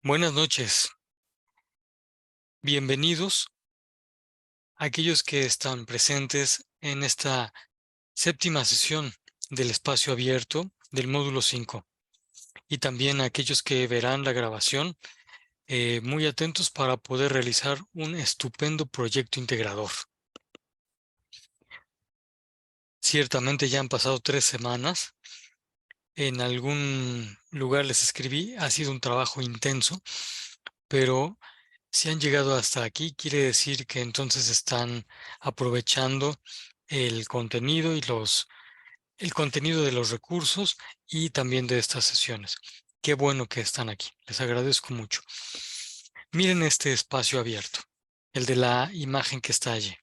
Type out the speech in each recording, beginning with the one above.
Buenas noches, bienvenidos a aquellos que están presentes en esta séptima sesión del espacio abierto del módulo 5 y también a aquellos que verán la grabación muy atentos para poder realizar un estupendo proyecto integrador. Ciertamente ya han pasado 3 semanas, en algún lugar les escribí, ha sido un trabajo intenso, pero si han llegado hasta aquí, quiere decir que entonces están aprovechando el contenido el contenido de los recursos y también de estas sesiones. Qué bueno que están aquí. Les agradezco mucho. Miren este espacio abierto, el de la imagen que está allí.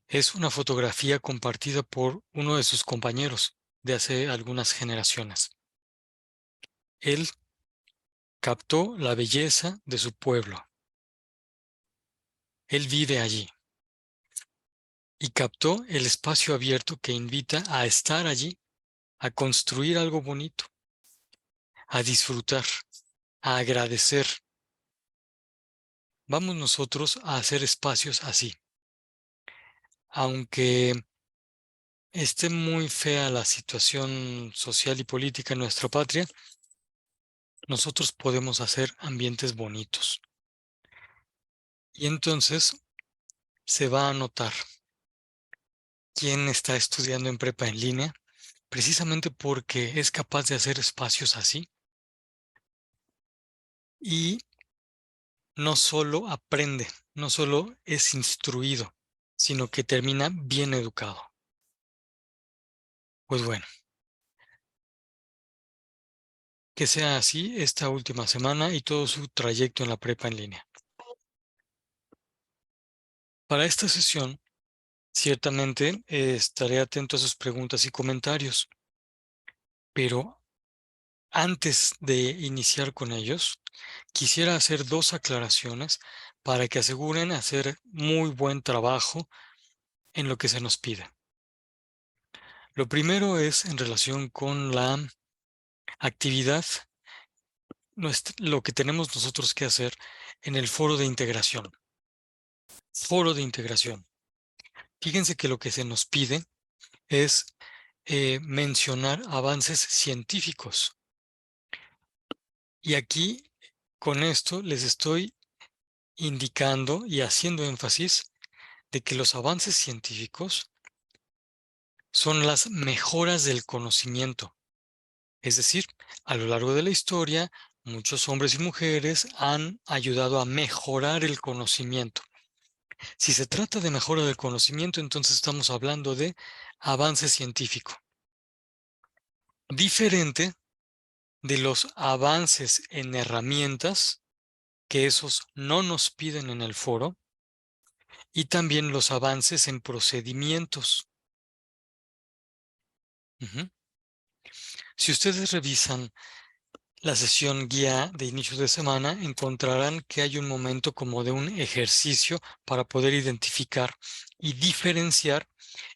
Es una fotografía compartida por uno de sus compañeros de hace algunas generaciones. Él captó la belleza de su pueblo. Él vive allí. Y captó el espacio abierto que invita a estar allí, a construir algo bonito, a disfrutar, a agradecer. Vamos nosotros a hacer espacios así. Aunque esté muy fea la situación social y política en nuestra patria, nosotros podemos hacer ambientes bonitos. Y entonces se va a notar quién está estudiando en prepa en línea, precisamente porque es capaz de hacer espacios así. Y no solo aprende, no solo es instruido, sino que termina bien educado. Pues bueno, que sea así esta última semana y todo su trayecto en la prepa en línea. Para esta sesión, ciertamente estaré atento a sus preguntas y comentarios, pero antes de iniciar con ellos, quisiera hacer 2 aclaraciones para que aseguren hacer muy buen trabajo en lo que se nos pide. Lo primero es en relación con la actividad, lo que tenemos nosotros que hacer en el foro de integración. Foro de integración. Fíjense que lo que se nos pide es mencionar avances científicos. Y aquí, con esto, les estoy indicando y haciendo énfasis de que los avances científicos son las mejoras del conocimiento. Es decir, a lo largo de la historia, muchos hombres y mujeres han ayudado a mejorar el conocimiento. Si se trata de mejora del conocimiento, entonces estamos hablando de avance científico. Diferente de los avances en herramientas, que esos no nos piden en el foro, y también los avances en procedimientos. Si ustedes revisan la sesión guía de inicio de semana, encontrarán que hay un momento como de un ejercicio para poder identificar y diferenciar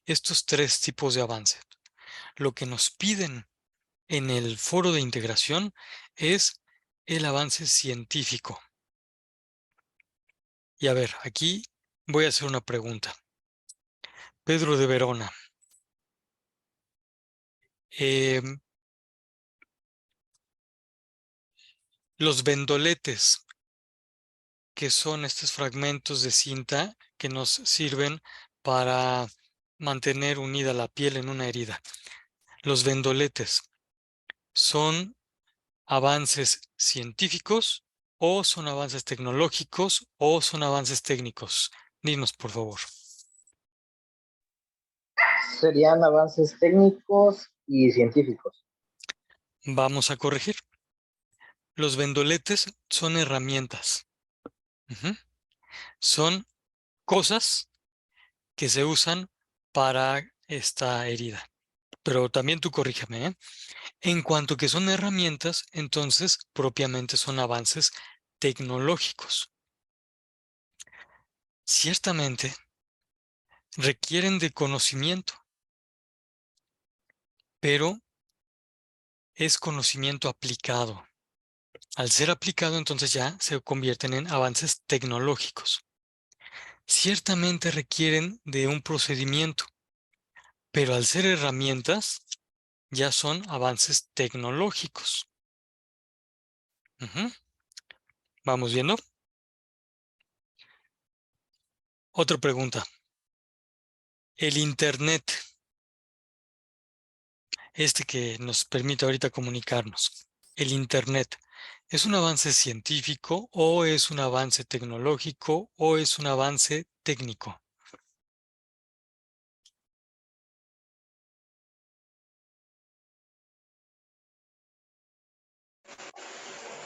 estos 3 tipos de avance. Lo que nos piden en el foro de integración es el avance científico. Y a ver, aquí voy a hacer una pregunta. Pedro de Verona. Los vendoletes, que son estos fragmentos de cinta que nos sirven para mantener unida la piel en una herida. Los vendoletes, ¿son avances científicos o son avances tecnológicos o son avances técnicos? Dinos, por favor. Serían avances técnicos y científicos. Vamos a corregir. Los vendoletes son herramientas. Son cosas que se usan para esta herida. Pero también tú corrígeme, ¿eh? En cuanto que son herramientas, entonces propiamente son avances tecnológicos. Ciertamente requieren de conocimiento, pero es conocimiento aplicado. Al ser aplicado, entonces ya se convierten en avances tecnológicos. Ciertamente requieren de un procedimiento, pero al ser herramientas, ya son avances tecnológicos. Ujú. ¿Vamos viendo? Otra pregunta. El Internet, que nos permite ahorita comunicarnos, ¿el Internet es un avance científico o es un avance tecnológico o es un avance técnico?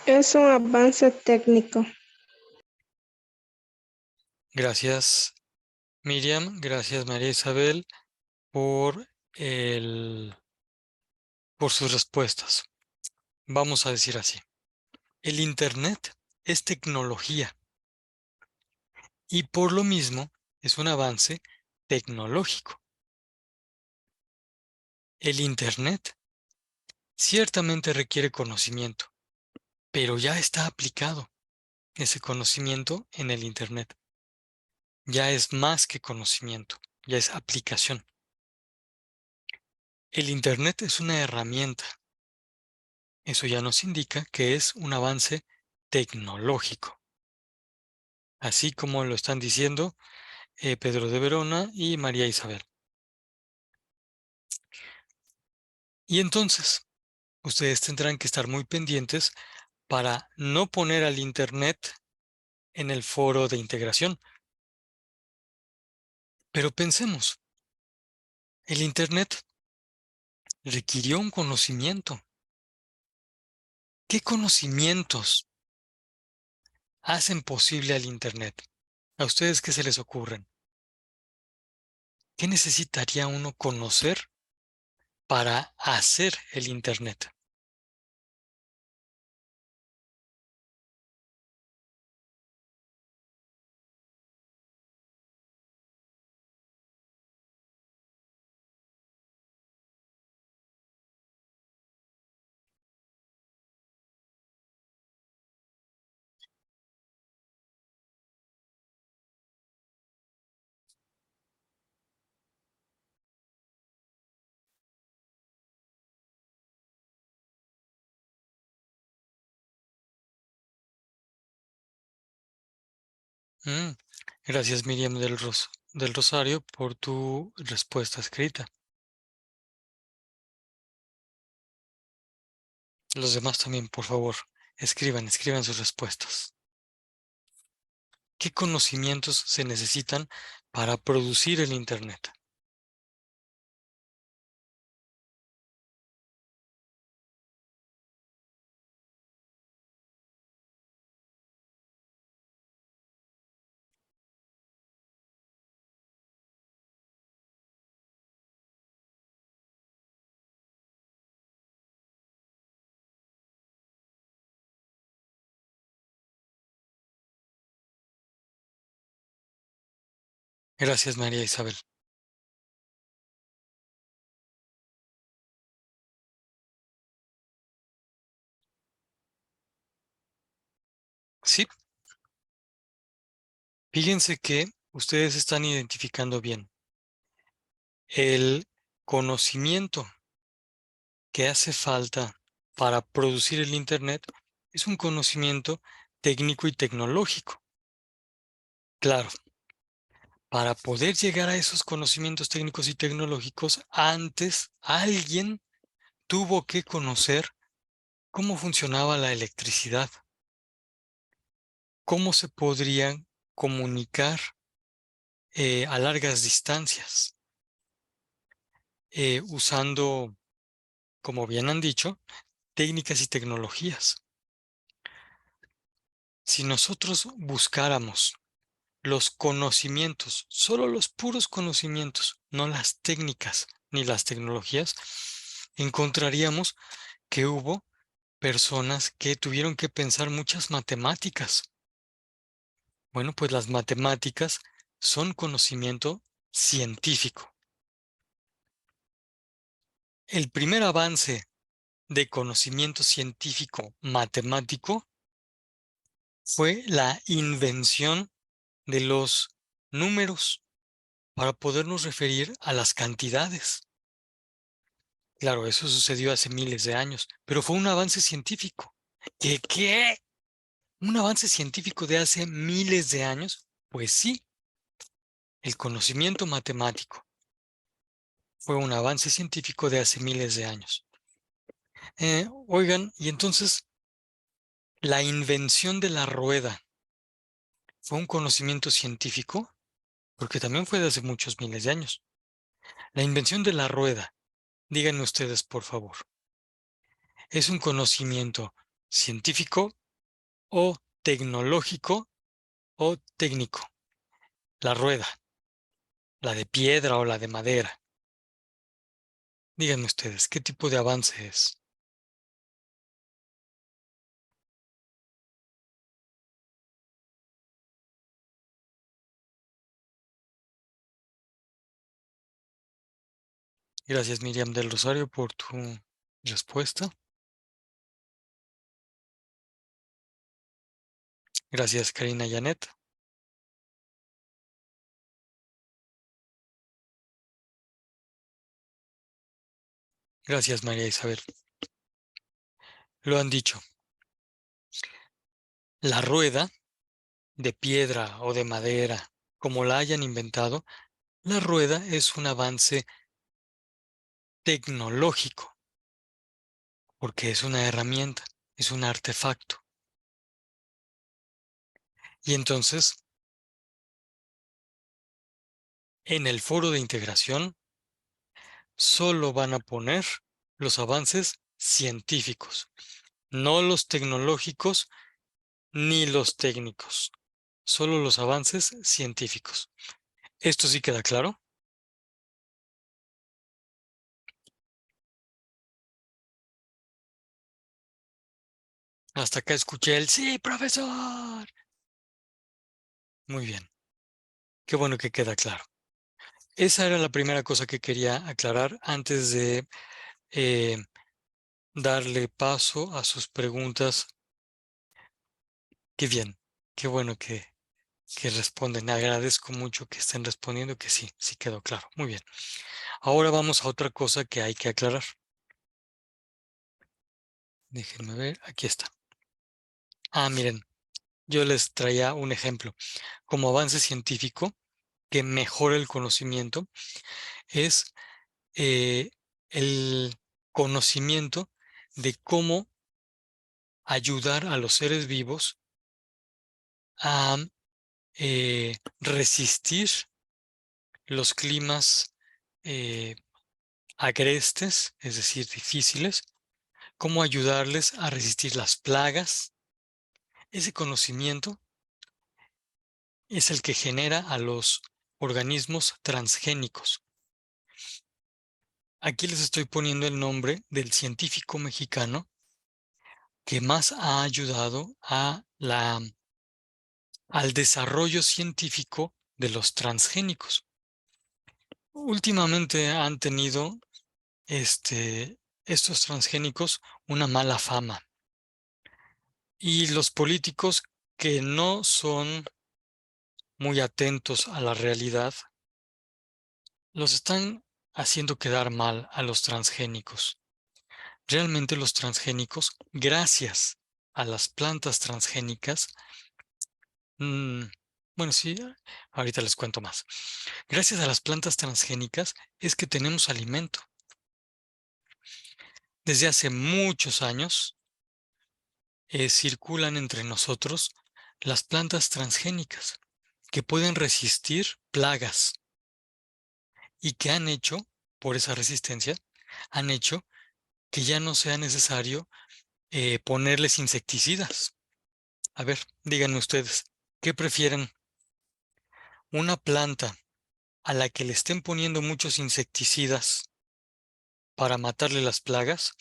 Es un avance técnico. Gracias, Miriam. Gracias, María Isabel, por por sus respuestas. Vamos a decir así. El Internet es tecnología y por lo mismo es un avance tecnológico. El Internet ciertamente requiere conocimiento, pero ya está aplicado ese conocimiento en el Internet. Ya es más que conocimiento, ya es aplicación. El Internet es una herramienta. Eso ya nos indica que es un avance tecnológico, así como lo están diciendo Pedro de Verona y María Isabel. Y entonces, ustedes tendrán que estar muy pendientes para no poner al Internet en el foro de integración. Pero pensemos, el Internet requirió un conocimiento. ¿Qué conocimientos hacen posible al Internet? ¿A ustedes qué se les ocurren? ¿Qué necesitaría uno conocer para hacer el Internet? Mm, Gracias, Miriam del Rosario, por tu respuesta escrita. Los demás también, por favor, escriban sus respuestas. ¿Qué conocimientos se necesitan para producir el Internet? Gracias, María Isabel. Sí, fíjense que ustedes están identificando bien. El conocimiento que hace falta para producir el Internet es un conocimiento técnico y tecnológico. Claro, para poder llegar a esos conocimientos técnicos y tecnológicos, antes alguien tuvo que conocer cómo funcionaba la electricidad, cómo se podrían comunicar a largas distancias, usando, como bien han dicho, técnicas y tecnologías. Si nosotros buscáramos los conocimientos, solo los puros conocimientos, no las técnicas ni las tecnologías, encontraríamos que hubo personas que tuvieron que pensar muchas matemáticas. Bueno, pues las matemáticas son conocimiento científico. El primer avance de conocimiento científico matemático fue la invención de los números para podernos referir a las cantidades. Claro, eso sucedió hace miles de años, pero fue un avance científico. ¿Qué? ¿Un avance científico de hace miles de años? Pues sí, el conocimiento matemático fue un avance científico de hace miles de años. Oigan, y entonces la invención de la rueda fue un conocimiento científico, porque también fue de hace muchos miles de años. La invención de la rueda, díganme ustedes, por favor, ¿es un conocimiento científico o tecnológico o técnico? La rueda, la de piedra o la de madera. Díganme ustedes, ¿qué tipo de avance es? Gracias, Miriam del Rosario, por tu respuesta. Gracias, Karina Yanet. Gracias, María Isabel. Lo han dicho. La rueda, de piedra o de madera, como la hayan inventado, la rueda es un avance tecnológico, porque es una herramienta, es un artefacto. Y entonces, en el foro de integración, solo van a poner los avances científicos, no los tecnológicos ni los técnicos, solo los avances científicos. ¿Esto sí queda claro? Hasta acá escuché el sí, profesor. Muy bien, qué bueno que queda claro. Esa era la primera cosa que quería aclarar antes de eh, darle paso a sus preguntas. Qué bien, qué bueno que responden. Agradezco mucho que estén respondiendo que sí, sí quedó claro. Muy bien. Ahora vamos a otra cosa que hay que aclarar. Déjenme ver, aquí está. Miren, yo les traía un ejemplo. Como avance científico que mejora el conocimiento es eh, el conocimiento de cómo ayudar a los seres vivos a resistir los climas agrestes, es decir, difíciles, cómo ayudarles a resistir las plagas. Ese conocimiento es el que genera a los organismos transgénicos. Aquí les estoy poniendo el nombre del científico mexicano que más ha ayudado al desarrollo científico de los transgénicos. Últimamente han tenido estos transgénicos una mala fama. Y los políticos que no son muy atentos a la realidad, los están haciendo quedar mal a los transgénicos. Realmente los transgénicos, gracias a las plantas transgénicas, bueno, sí, ahorita les cuento más. Gracias a las plantas transgénicas es que tenemos alimento. Desde hace muchos años circulan entre nosotros las plantas transgénicas que pueden resistir plagas y que han hecho, por esa resistencia, han hecho que ya no sea necesario ponerles insecticidas. A ver, díganme ustedes, ¿qué prefieren? ¿Una planta a la que le estén poniendo muchos insecticidas para matarle las plagas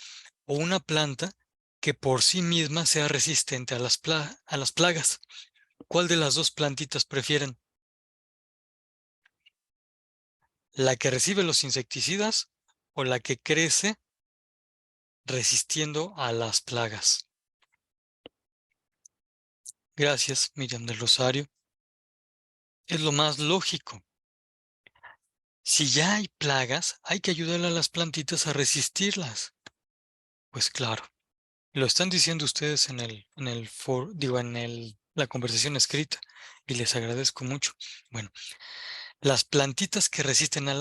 o una planta que por sí misma sea resistente a a las plagas? ¿Cuál de las dos plantitas prefieren? ¿La que recibe los insecticidas o la que crece resistiendo a las plagas. Gracias, Miriam del Rosario. Es lo más lógico. Si ya hay plagas, hay que ayudar a las plantitas a resistirlas. Pues claro, lo están diciendo ustedes la conversación escrita, y les agradezco mucho. Bueno, las plantitas que resisten a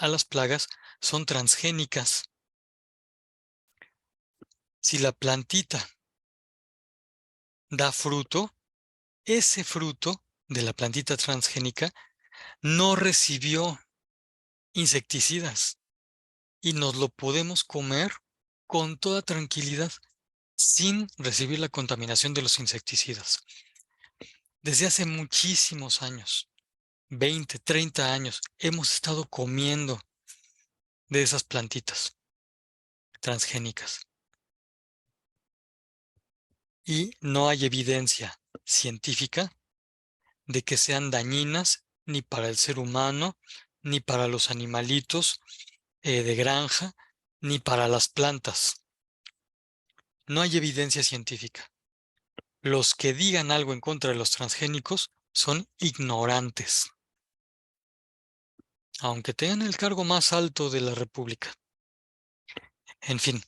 las plagas son transgénicas. Si la plantita da fruto, ese fruto de la plantita transgénica no recibió insecticidas y nos lo podemos comer con toda tranquilidad sin recibir la contaminación de los insecticidas. Desde hace muchísimos años, 20, 30 años, hemos estado comiendo de esas plantitas transgénicas y no hay evidencia científica de que sean dañinas ni para el ser humano, ni para los animalitos de granja, ni para las plantas. No hay evidencia científica. Los que digan algo en contra de los transgénicos son ignorantes, aunque tengan el cargo más alto de la República. En fin,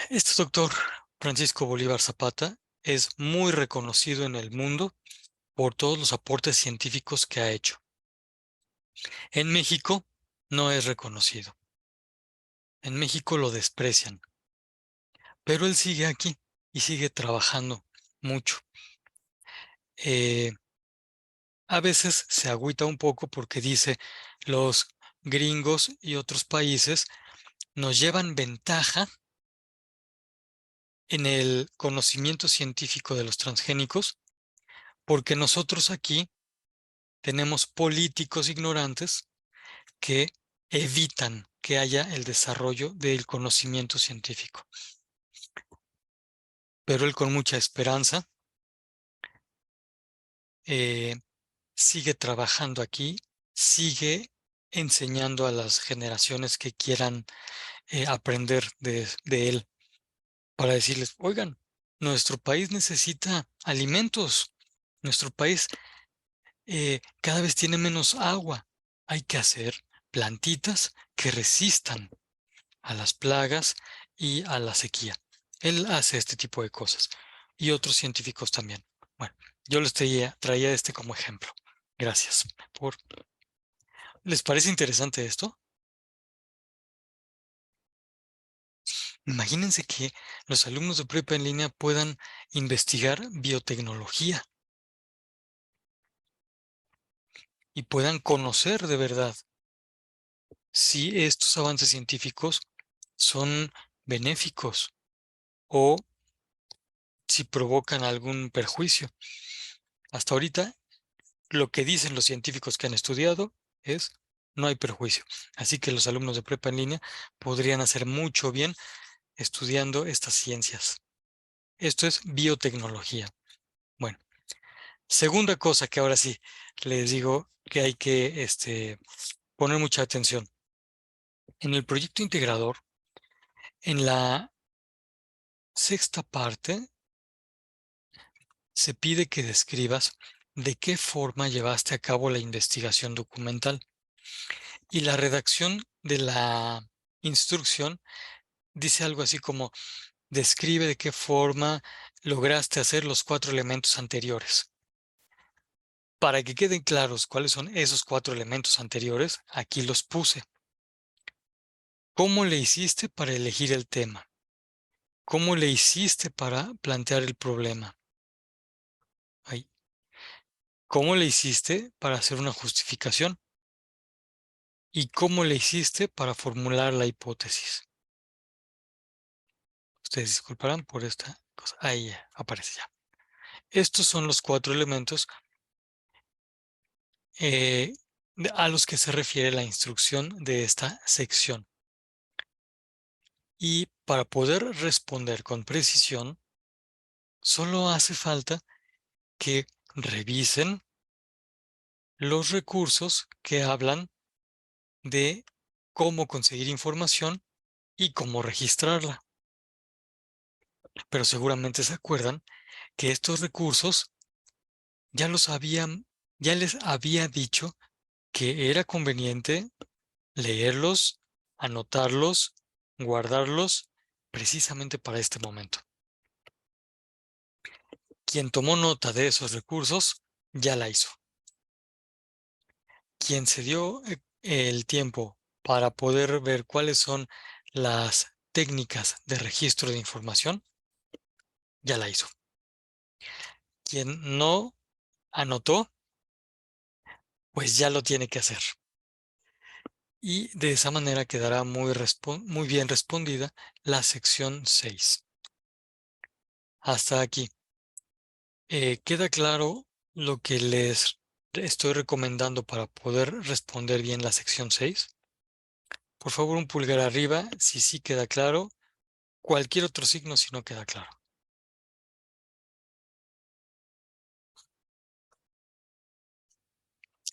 este doctor Francisco Bolívar Zapata es muy reconocido en el mundo por todos los aportes científicos que ha hecho. En México no es reconocido. En México lo desprecian. Pero él sigue aquí y sigue trabajando mucho. A veces se agüita un poco porque dice, los gringos y otros países nos llevan ventaja en el conocimiento científico de los transgénicos porque nosotros aquí tenemos políticos ignorantes que evitan que haya el desarrollo del conocimiento científico. Pero él con mucha esperanza sigue trabajando aquí, sigue enseñando a las generaciones que quieran aprender de él para decirles, oigan, nuestro país necesita alimentos, nuestro país cada vez tiene menos agua, hay que hacer plantitas que resistan a las plagas y a la sequía. Él hace este tipo de cosas y otros científicos también. Bueno, yo les traía este como ejemplo. Gracias por... ¿Les parece interesante esto? Imagínense que los alumnos de prepa en línea puedan investigar biotecnología y puedan conocer de verdad si estos avances científicos son benéficos o si provocan algún perjuicio. Hasta ahorita, lo que dicen los científicos que han estudiado es no hay perjuicio. Así que los alumnos de prepa en línea podrían hacer mucho bien estudiando estas ciencias. Esto es biotecnología. Bueno, segunda cosa que ahora sí les digo que hay que poner mucha atención. En el proyecto integrador, en la sexta parte, se pide que describas de qué forma llevaste a cabo la investigación documental. Y la redacción de la instrucción dice algo así como, describe de qué forma lograste hacer los 4 elementos anteriores. Para que queden claros cuáles son esos 4 elementos anteriores, aquí los puse. ¿Cómo le hiciste para elegir el tema? ¿Cómo le hiciste para plantear el problema? Ahí. ¿Cómo le hiciste para hacer una justificación? ¿Y cómo le hiciste para formular la hipótesis? Ustedes disculparán por esta cosa. Ahí aparece ya. Estos son los 4 elementos a los que se refiere la instrucción de esta sección. Y para poder responder con precisión, solo hace falta que revisen los recursos que hablan de cómo conseguir información y cómo registrarla. Pero seguramente se acuerdan que estos recursos ya ya les había dicho que era conveniente leerlos, anotarlos, guardarlos precisamente para este momento. Quien tomó nota de esos recursos ya la hizo. Quien se dio el tiempo para poder ver cuáles son las técnicas de registro de información, ya la hizo. Quien no anotó, pues ya lo tiene que hacer. Y de esa manera quedará muy bien respondida la sección 6. Hasta aquí. ¿Queda claro lo que les estoy recomendando para poder responder bien la sección 6? Por favor, un pulgar arriba si sí queda claro. Cualquier otro signo si no queda claro.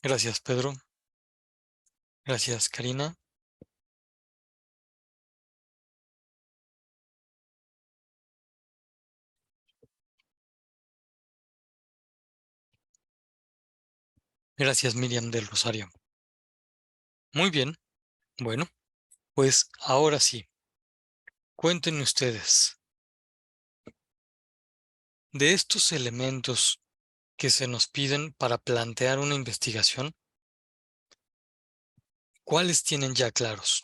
Gracias, Pedro. Gracias, Karina. Gracias, Miriam del Rosario. Muy bien. Bueno, pues ahora sí. Cuéntenme ustedes. De estos elementos que se nos piden para plantear una investigación, ¿cuáles tienen ya claros?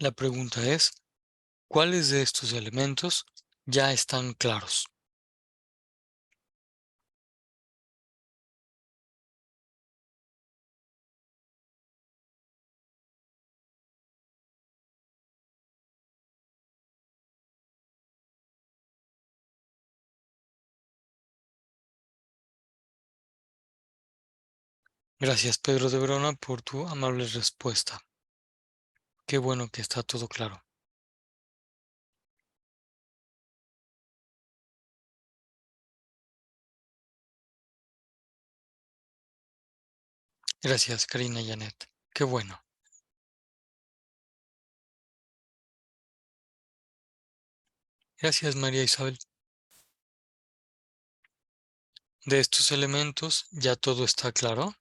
La pregunta es, ¿cuáles de estos elementos ya están claros? Gracias, Pedro de Verona, por tu amable respuesta. Qué bueno que está todo claro. Gracias, Karina y Janet. Qué bueno. Gracias, María Isabel. De estos elementos ya todo está claro.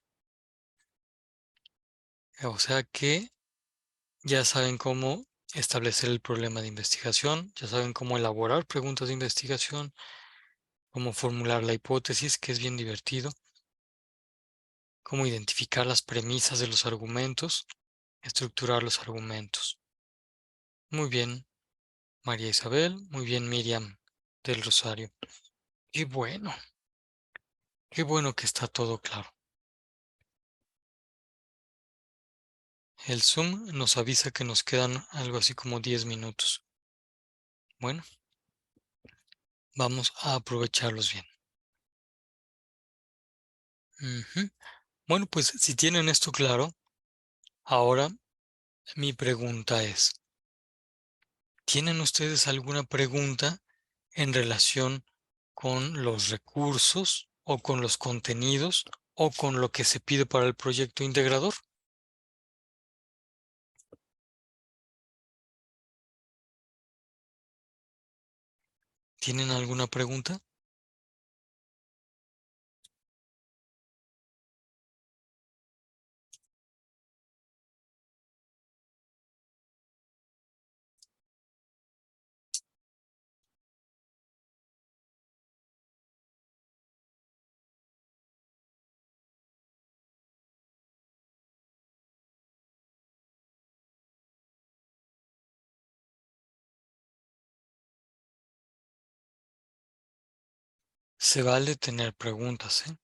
O sea que ya saben cómo establecer el problema de investigación, ya saben cómo elaborar preguntas de investigación, cómo formular la hipótesis, que es bien divertido, cómo identificar las premisas de los argumentos, estructurar los argumentos. Muy bien, María Isabel, muy bien, Miriam del Rosario. Qué bueno que está todo claro. El Zoom nos avisa que nos quedan algo así como 10 minutos. Bueno, vamos a aprovecharlos bien. Ujú. Bueno, pues si tienen esto claro, ahora mi pregunta es, ¿tienen ustedes alguna pregunta en relación con los recursos o con los contenidos o con lo que se pide para el proyecto integrador? ¿Tienen alguna pregunta? Se vale tener preguntas, ¿eh?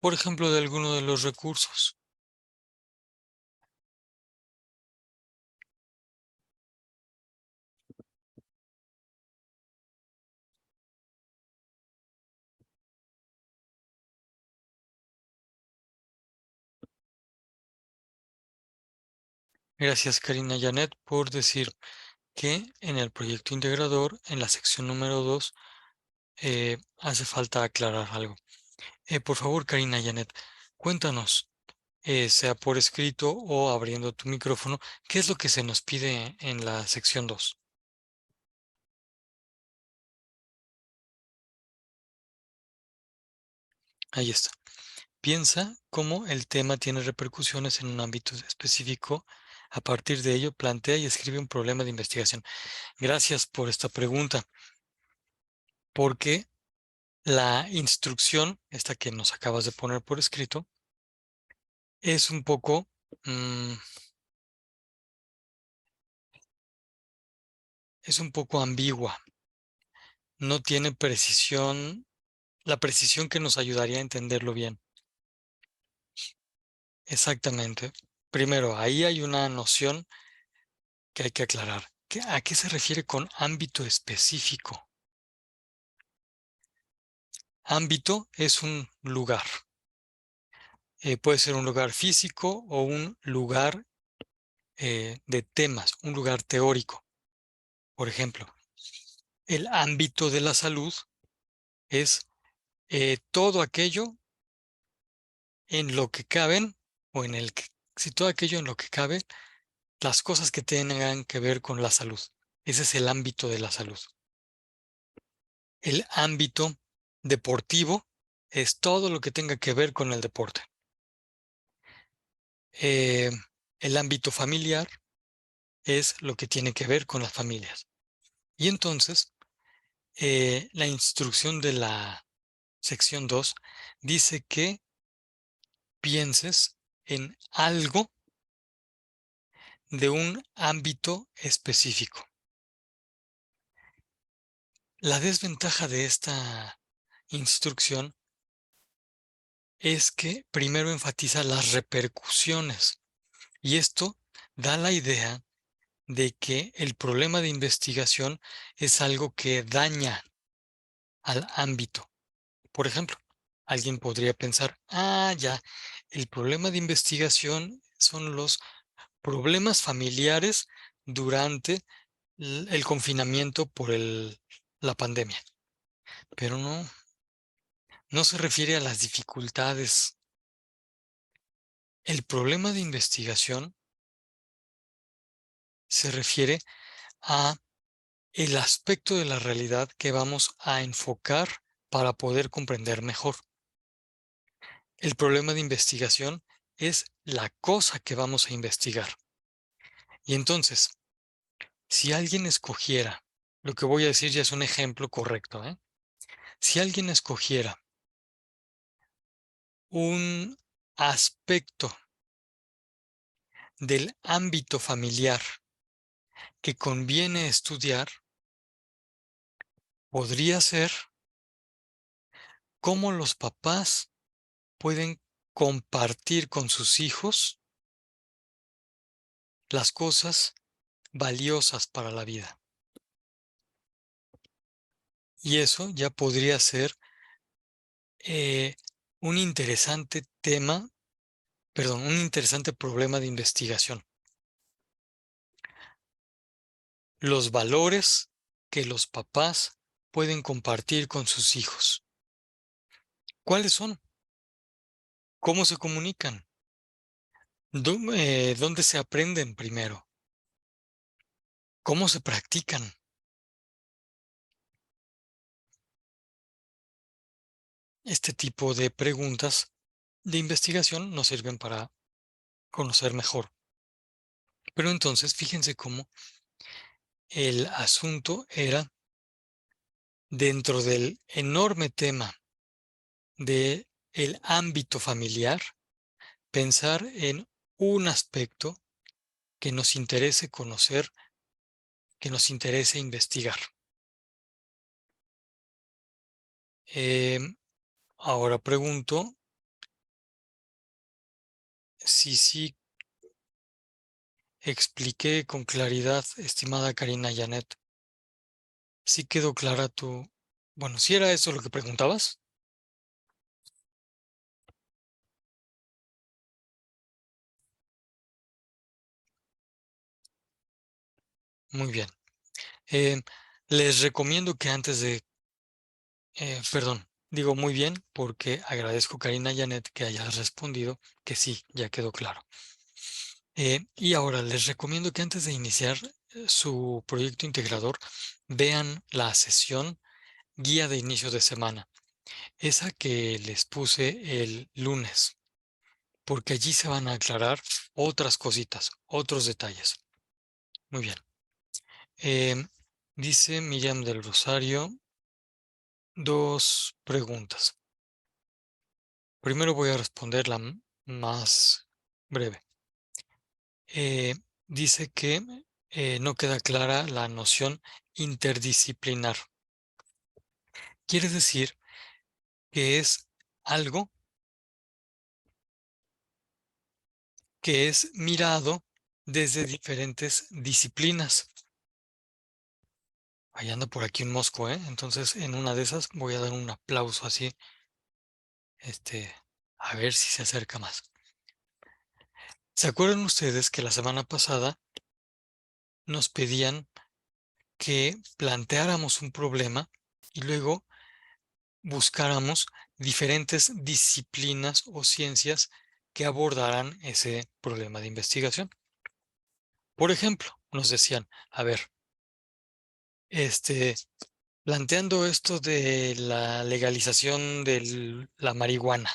Por ejemplo, de alguno de los recursos. Gracias, Karina Janet, por decir que en el proyecto integrador, en la sección número 2, hace falta aclarar algo. Por favor, Karina Janet, cuéntanos, sea por escrito o abriendo tu micrófono, ¿qué es lo que se nos pide en la sección 2? Ahí está. Piensa cómo el tema tiene repercusiones en un ámbito específico. A partir de ello, plantea y escribe un problema de investigación. Gracias por esta pregunta, porque la instrucción, esta que nos acabas de poner por escrito, es un poco, es un poco ambigua. No tiene precisión, la precisión que nos ayudaría a entenderlo bien. Exactamente. Primero, ahí hay una noción que hay que aclarar. ¿A qué se refiere con ámbito específico? Ámbito es un lugar. Puede ser un lugar físico o un lugar de temas, un lugar teórico. Por ejemplo, el ámbito de la salud es todo aquello en lo que caben, o en el que, si todo aquello en lo que cabe, las cosas que tengan que ver con la salud. Ese es el ámbito de la salud. El ámbito deportivo es todo lo que tenga que ver con el deporte. Eh, el ámbito familiar es lo que tiene que ver con las familias. Y entonces, la instrucción de la sección 2 dice que pienses en algo de un ámbito específico. La desventaja de esta instrucción es que primero enfatiza las repercusiones, y esto da la idea de que el problema de investigación es algo que daña al ámbito. Por ejemplo, alguien podría pensar, ya, el problema de investigación son los problemas familiares durante el confinamiento por la pandemia. Pero no se refiere a las dificultades. El problema de investigación se refiere a el aspecto de la realidad que vamos a enfocar para poder comprender mejor. El problema de investigación es la cosa que vamos a investigar. Y entonces, si alguien escogiera, lo que voy a decir ya es un ejemplo correcto, si alguien escogiera un aspecto del ámbito familiar que conviene estudiar, podría ser cómo los papás pueden compartir con sus hijos las cosas valiosas para la vida. Y eso ya podría ser un interesante tema, perdón, un interesante problema de investigación. Los valores que los papás pueden compartir con sus hijos. ¿Cuáles son? ¿Cómo se comunican? ¿Dónde se aprenden primero? ¿Cómo se practican? Este tipo de preguntas de investigación nos sirven para conocer mejor. Pero entonces, fíjense cómo el asunto era, dentro del enorme tema del ámbito familiar, pensar en un aspecto que nos interese conocer, que nos interese investigar. Ahora pregunto si sí expliqué con claridad, estimada Karina Janet. ¿Sí quedó clara tu... Bueno, si era eso lo que preguntabas? Muy bien. Eh, Les recomiendo que antes de, perdón, digo muy bien porque agradezco, Karina Janet, que hayas respondido que sí, ya quedó claro. Y ahora les recomiendo que antes de iniciar su proyecto integrador, vean la sesión guía de inicio de semana, esa que les puse el lunes, porque allí se van a aclarar otras cositas, otros detalles. Muy bien. Dice Miriam del Rosario, dos preguntas. Primero voy a responder la más breve. Dice que no queda clara la noción interdisciplinar. Quiere decir que es algo que es mirado desde diferentes disciplinas. Ahí anda por aquí un mosco, ¿eh? Entonces, en una de esas voy a dar un aplauso así, a ver si se acerca más. ¿Se acuerdan ustedes que la semana pasada nos pedían que planteáramos un problema y luego buscáramos diferentes disciplinas o ciencias que abordaran ese problema de investigación? Por ejemplo, nos decían, a ver, este, planteando esto de la legalización de la marihuana,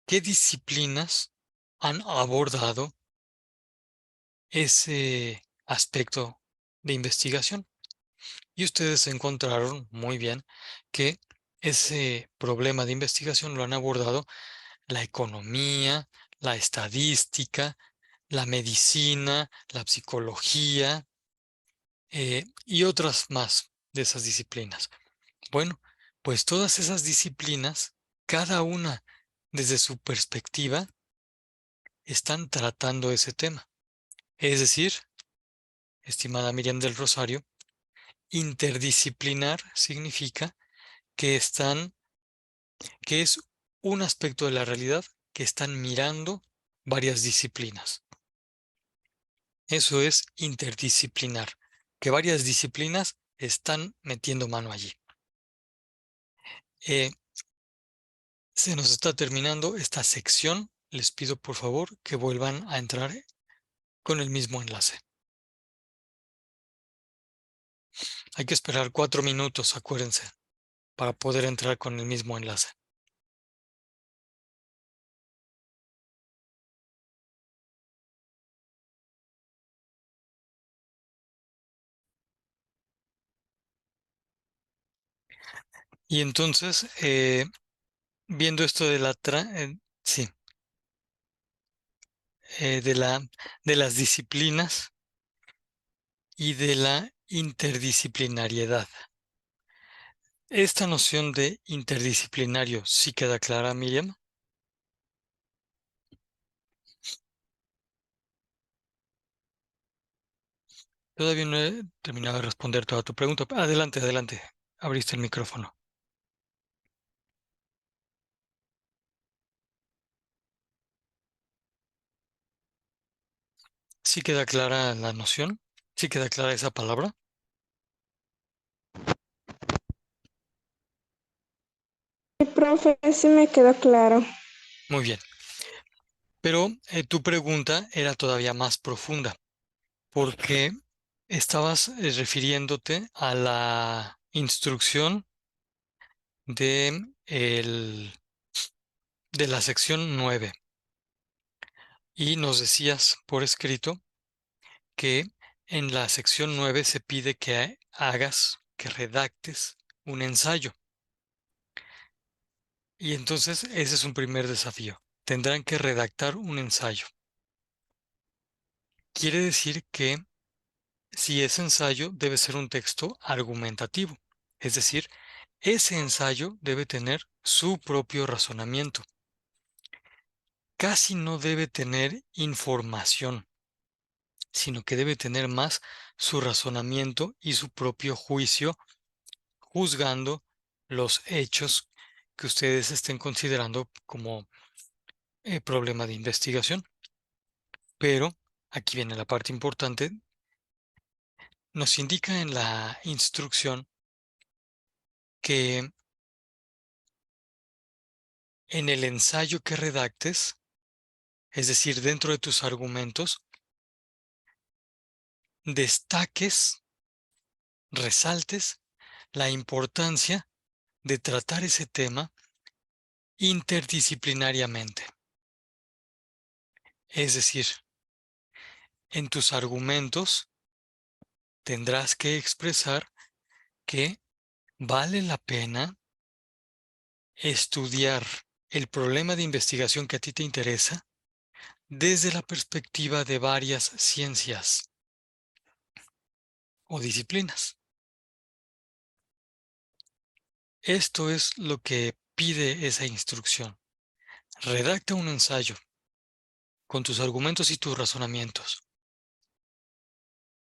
¿qué disciplinas han abordado ese aspecto de investigación? Y ustedes encontraron muy bien que ese problema de investigación lo han abordado la economía, la estadística, la medicina, la psicología y otras más de esas disciplinas. Bueno, pues todas esas disciplinas, cada una desde su perspectiva, están tratando ese tema. Es decir, estimada Miriam del Rosario, interdisciplinar significa que que es un aspecto de la realidad que están mirando varias disciplinas. Eso es interdisciplinar, que varias disciplinas están metiendo mano allí. Se nos está terminando esta sección. Les pido por favor que vuelvan a entrar con el mismo enlace. Hay que esperar 4 minutos, acuérdense, para poder entrar con el mismo enlace. Y entonces, viendo esto de sí, de de las disciplinas y de la interdisciplinariedad. ¿Esta noción de interdisciplinario sí queda clara, Miriam? Todavía no he terminado de responder toda tu pregunta. Adelante, adelante. Abriste el micrófono. ¿Sí queda clara la noción? ¿Sí queda clara esa palabra? Sí, profe, sí me quedó claro. Muy bien. Pero tu pregunta era todavía más profunda, porque estabas refiriéndote a la instrucción de, de la sección 9 y nos decías por escrito que en la sección 9 se pide que hagas, que redactes un ensayo. Y entonces ese es un primer desafío. Tendrán que redactar un ensayo. Quiere decir que si es ensayo debe ser un texto argumentativo. Es decir, ese ensayo debe tener su propio razonamiento. Casi no debe tener información, sino que debe tener más su razonamiento y su propio juicio juzgando los hechos que ustedes estén considerando como problema de investigación. Pero aquí viene la parte importante nos indica en la instrucción que en el ensayo que redactes, es decir, dentro de tus argumentos, destaques, resaltes la importancia de tratar ese tema interdisciplinariamente. Es decir, en tus argumentos tendrás que expresar que vale la pena estudiar el problema de investigación que a ti te interesa desde la perspectiva de varias ciencias o disciplinas. Esto es lo que pide esa instrucción. Redacta un ensayo con tus argumentos y tus razonamientos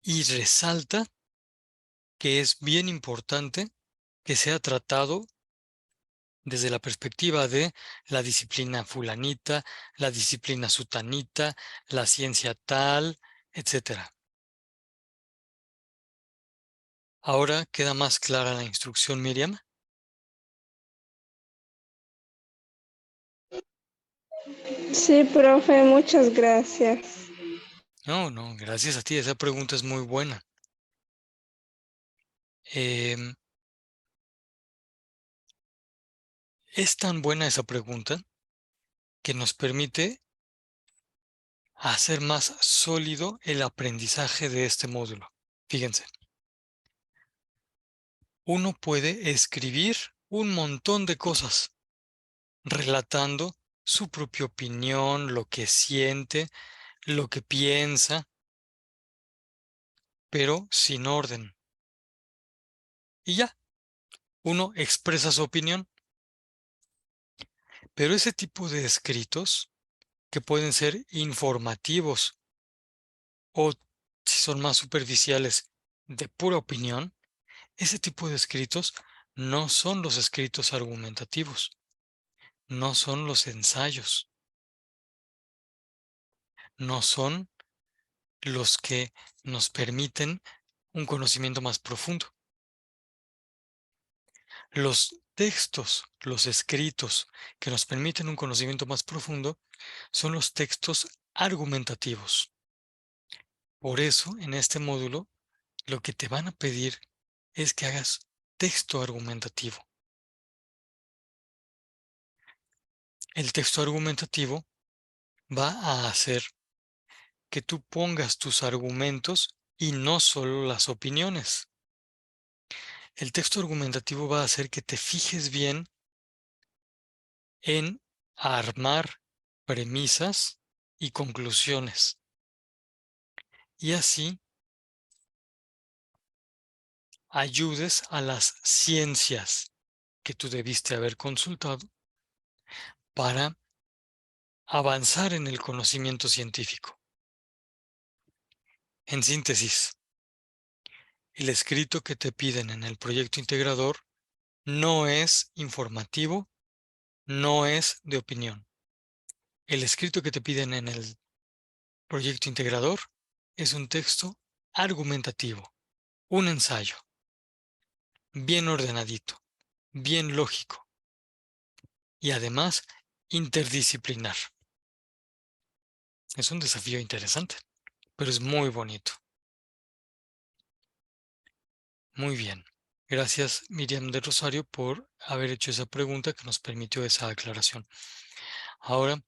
y resalta que es bien importante que sea tratado desde la perspectiva de la disciplina fulanita, la disciplina sutanita, la ciencia tal, etc. Ahora queda más clara la instrucción, Miriam. Sí, profe, muchas gracias. No, gracias a ti. Esa pregunta es muy buena. Es tan buena esa pregunta que nos permite hacer más sólido el aprendizaje de este módulo. Fíjense, uno puede escribir un montón de cosas relatando su propia opinión, lo que siente, lo que piensa, pero sin orden. Y ya, uno expresa su opinión. Pero ese tipo de escritos, que pueden ser informativos o, si son más superficiales, de pura opinión, ese tipo de escritos no son los escritos argumentativos, no son los ensayos, no son los que nos permiten un conocimiento más profundo. Los textos, los escritos que nos permiten un conocimiento más profundo son los textos argumentativos. Por eso, en este módulo, lo que te van a pedir es que hagas texto argumentativo. El texto argumentativo va a hacer que tú pongas tus argumentos y no solo las opiniones. El texto argumentativo va a hacer que te fijes bien en armar premisas y conclusiones. Y así ayudes a las ciencias que tú debiste haber consultado para avanzar en el conocimiento científico. En síntesis, el escrito que te piden en el proyecto integrador no es informativo, no es de opinión. El escrito que te piden en el proyecto integrador es un texto argumentativo, un ensayo, bien ordenadito, bien lógico y además interdisciplinar. Es un desafío interesante, pero es muy bonito. Muy bien. Gracias, Miriam de Rosario, por haber hecho esa pregunta que nos permitió esa aclaración. Ahora,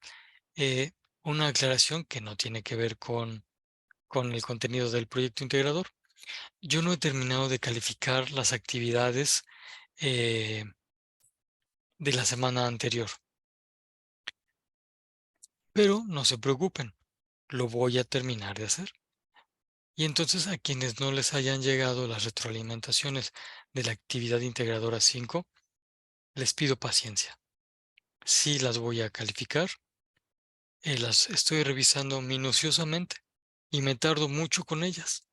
una aclaración que no tiene que ver con el contenido del proyecto integrador. Yo no he terminado de calificar las actividades de la semana anterior, pero no se preocupen, lo voy a terminar de hacer. Y entonces a quienes no les hayan llegado las retroalimentaciones de la actividad integradora 5, les pido paciencia. Sí las voy a calificar, las estoy revisando minuciosamente y me tardo mucho con ellas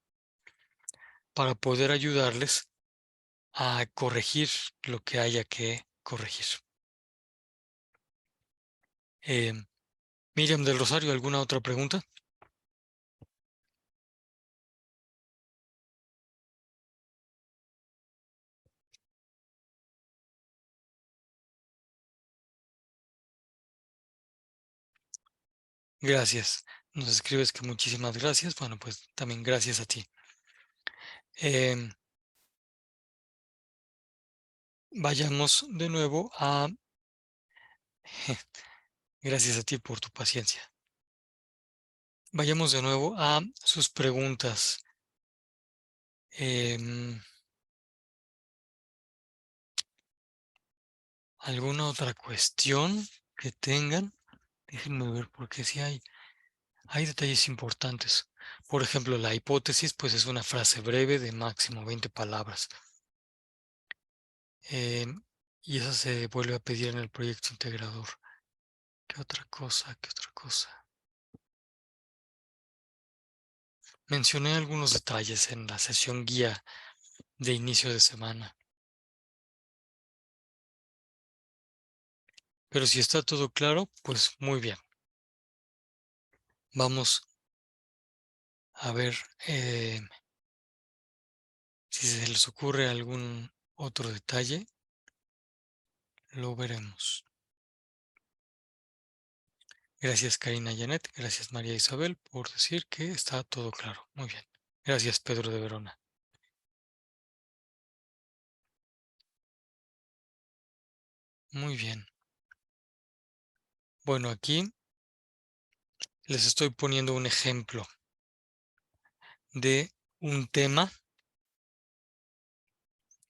para poder ayudarles a corregir lo que haya que corregir. Miriam del Rosario, ¿alguna otra pregunta? Gracias. Nos escribes que muchísimas gracias. Bueno, pues también gracias a ti. Em, Vayamos de nuevo a... Gracias a ti por tu paciencia. Vayamos de nuevo a sus preguntas. ¿Alguna otra cuestión que tengan? Déjenme ver porque sí hay detalles importantes. Por ejemplo, la hipótesis pues es una frase breve de máximo 20 palabras. Y esa se vuelve a pedir en el proyecto integrador. ¿Qué otra cosa? ¿Qué otra cosa? Mencioné algunos detalles en la sesión guía de inicio de semana. Pero si está todo claro, pues muy bien. Vamos a ver si se les ocurre algún otro detalle. Lo veremos. Gracias Karina Janet, gracias María Isabel por decir que está todo claro. Muy bien. Gracias Pedro de Verona. Muy bien. Bueno, aquí les estoy poniendo un ejemplo de un tema,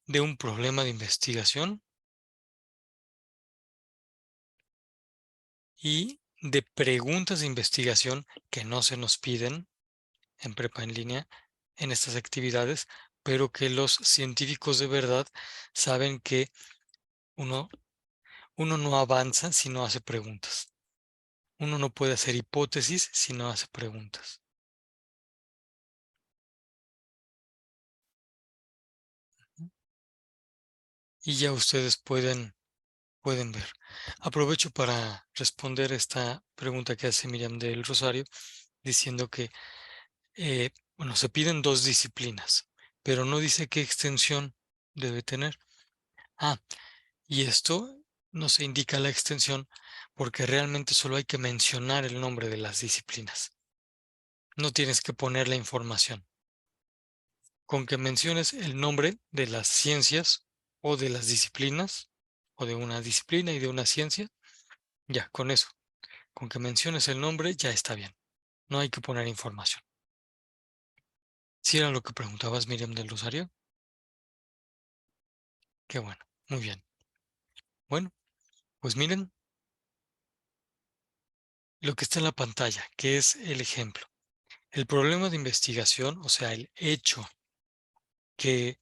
de un problema de investigación y de preguntas de investigación que no se nos piden en prepa en línea en estas actividades, pero que los científicos de verdad saben que uno no avanza si no hace preguntas. Uno no puede hacer hipótesis si no hace preguntas. Y ya ustedes pueden ver. Aprovecho para responder esta pregunta que hace Miriam del Rosario, diciendo que, bueno, se piden 2 disciplinas, pero no dice qué extensión debe tener. Y esto no se indica la extensión porque realmente solo hay que mencionar el nombre de las disciplinas. No tienes que poner la información. Con que menciones el nombre de las ciencias o de las disciplinas, o de una disciplina y de una ciencia, ya, con eso. Con que menciones el nombre ya está bien. No hay que poner información. ¿Sí era lo que preguntabas, Miriam del Rosario? Qué bueno, muy bien. Bueno, pues miren lo que está en la pantalla, que es el ejemplo. El problema de investigación, o sea, el hecho que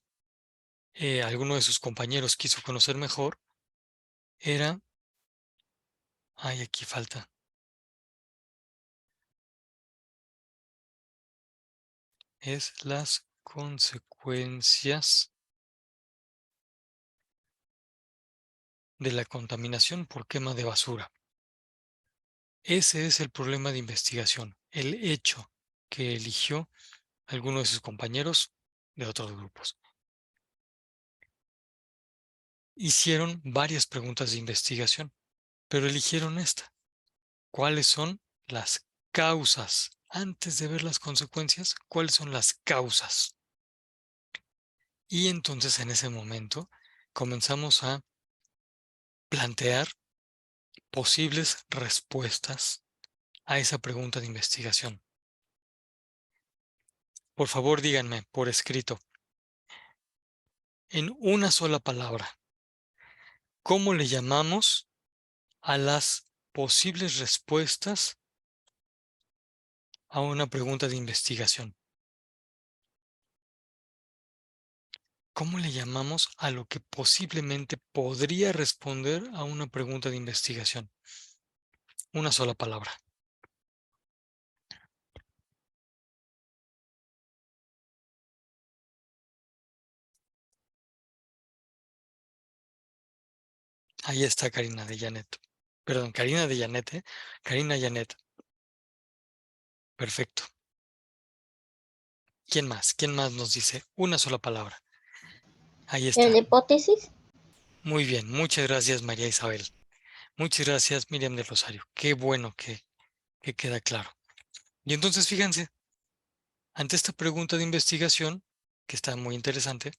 alguno de sus compañeros quiso conocer mejor, era, aquí falta, es las consecuencias de la contaminación por quema de basura. Ese es el problema de investigación, el hecho que eligió alguno de sus compañeros de otros grupos. Hicieron varias preguntas de investigación, pero eligieron esta. ¿Cuáles son las causas? Antes de ver las consecuencias, ¿cuáles son las causas? Y entonces en ese momento comenzamos a plantear posibles respuestas a esa pregunta de investigación. Por favor, díganme por escrito, en una sola palabra, ¿cómo le llamamos a las posibles respuestas a una pregunta de investigación? ¿Cómo le llamamos a lo que posiblemente podría responder a una pregunta de investigación? Una sola palabra. Ahí está Karina de Janet. Perdón, Karina de Janet, ¿eh? Karina Janet. Perfecto. ¿Quién más? ¿Quién más nos dice una sola palabra? Ahí ¿La está. hipótesis? Muy bien. Muchas gracias, María Isabel. Muchas gracias, Miriam del Rosario. Qué bueno que que queda claro. Y entonces fíjense, ante esta pregunta de investigación, que está muy interesante,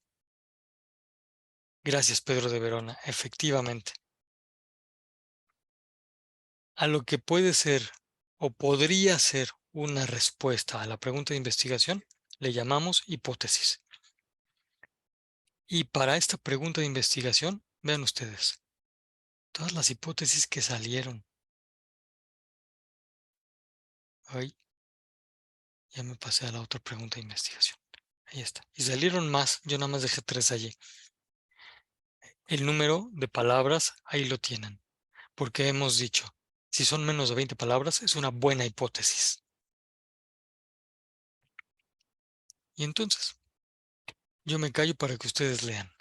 gracias Pedro de Verona, efectivamente, a lo que puede ser o podría ser una respuesta a la pregunta de investigación, le llamamos hipótesis. Y para esta pregunta de investigación, vean ustedes, todas las hipótesis que salieron. Ay, ya me pasé a la otra pregunta de investigación. Ahí está. Y salieron más, yo nada más dejé 3 allí. El número de palabras, ahí lo tienen. Porque hemos dicho, si son menos de 20 palabras, es una buena hipótesis. Y entonces, yo me callo para que ustedes lean,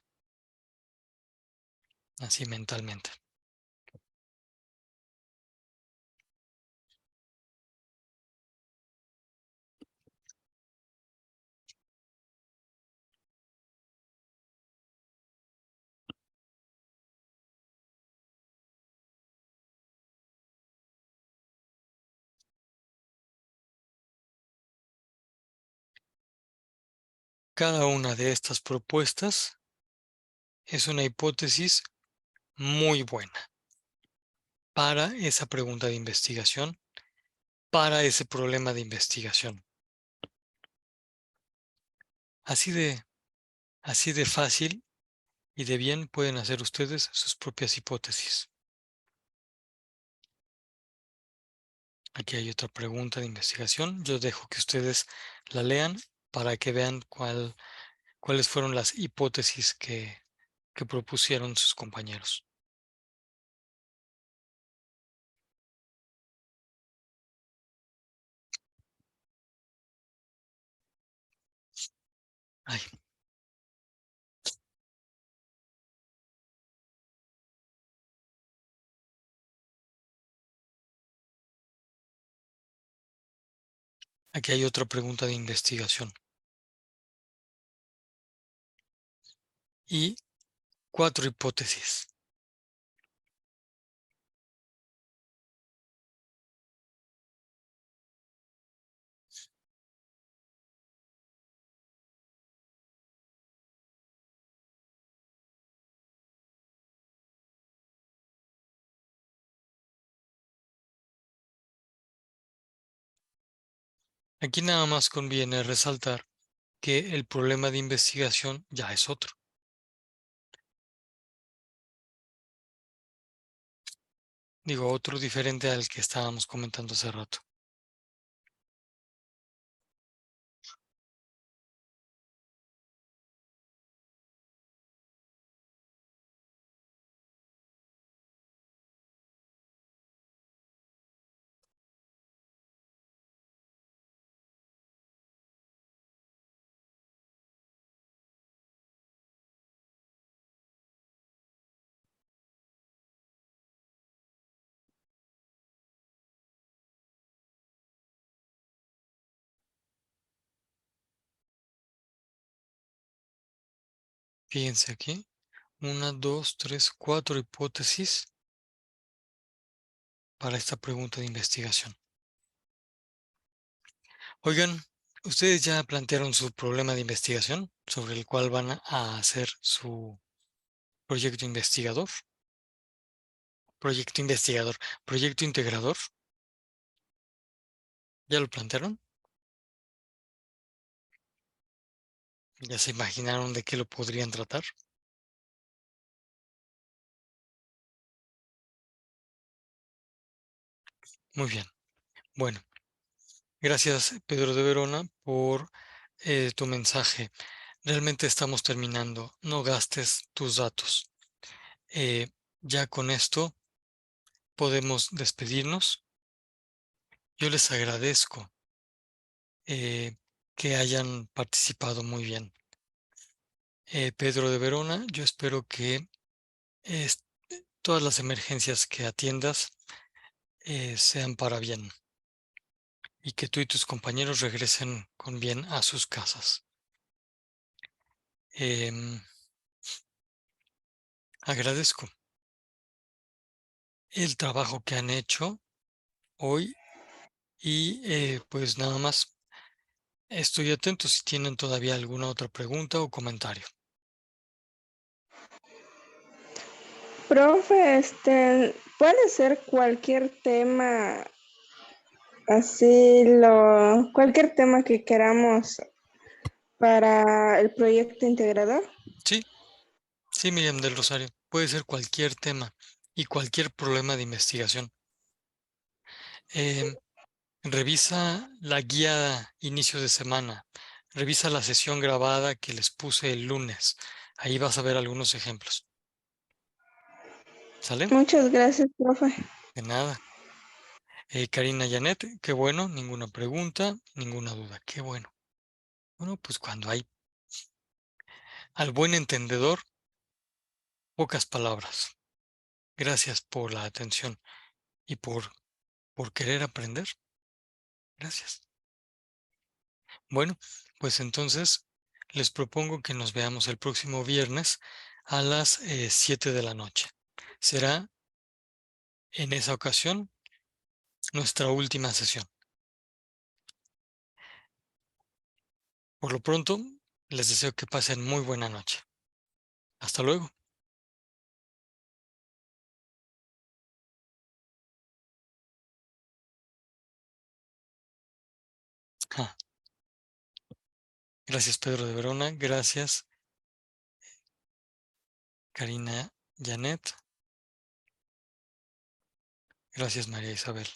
así mentalmente. Cada una de estas propuestas es una hipótesis muy buena para esa pregunta de investigación, para ese problema de investigación. Así de, así de fácil y de bien pueden hacer ustedes sus propias hipótesis. Aquí hay otra pregunta de investigación. Yo dejo que ustedes la lean para que vean cuáles fueron las hipótesis que propusieron sus compañeros. Ay, aquí hay otra pregunta de investigación. Y 4 hipótesis. Aquí nada más conviene resaltar que el problema de investigación ya es otro. Digo, otro diferente al que estábamos comentando hace rato. Fíjense aquí. 1, 2, 3, 4 hipótesis para esta pregunta de investigación. Oigan, ¿ustedes ya plantearon su problema de investigación sobre el cual van a hacer su proyecto investigador? Proyecto investigador, proyecto integrador. ¿Ya lo plantearon? ¿Ya se imaginaron de qué lo podrían tratar? Muy bien. Bueno, gracias Pedro de Verona por tu mensaje. Realmente estamos terminando. No gastes tus datos. Eh, ya con esto podemos despedirnos. Yo les agradezco que hayan participado muy bien. Pedro de Verona, yo espero que es- todas las emergencias que atiendas sean para bien y que tú y tus compañeros regresen con bien a sus casas. Em, agradezco el trabajo que han hecho hoy Y pues nada más, estoy atento si tienen todavía alguna otra pregunta o comentario. Profe, puede ser cualquier tema, así cualquier tema que queramos para el proyecto integrador. Sí, sí, Miriam del Rosario, puede ser cualquier tema y cualquier problema de investigación. Revisa la guía inicio de semana, revisa la sesión grabada que les puse el lunes. Ahí vas a ver algunos ejemplos. ¿Sale? Muchas gracias, profe. De nada. Karina Janet, qué bueno, ninguna pregunta, ninguna duda, qué bueno. Bueno, pues cuando hay al buen entendedor, pocas palabras. Gracias por la atención y por querer aprender. Gracias. Bueno, pues entonces les propongo que nos veamos el próximo viernes a las 7 de la noche. Será en esa ocasión nuestra última sesión. Por lo pronto, les deseo que pasen muy buena noche. Hasta luego. Ah, gracias, Pedro de Verona. Gracias, Karina Janet. Gracias, María Isabel.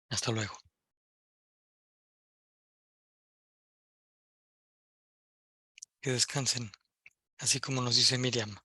Hasta luego. Que descansen, así como nos dice Miriam.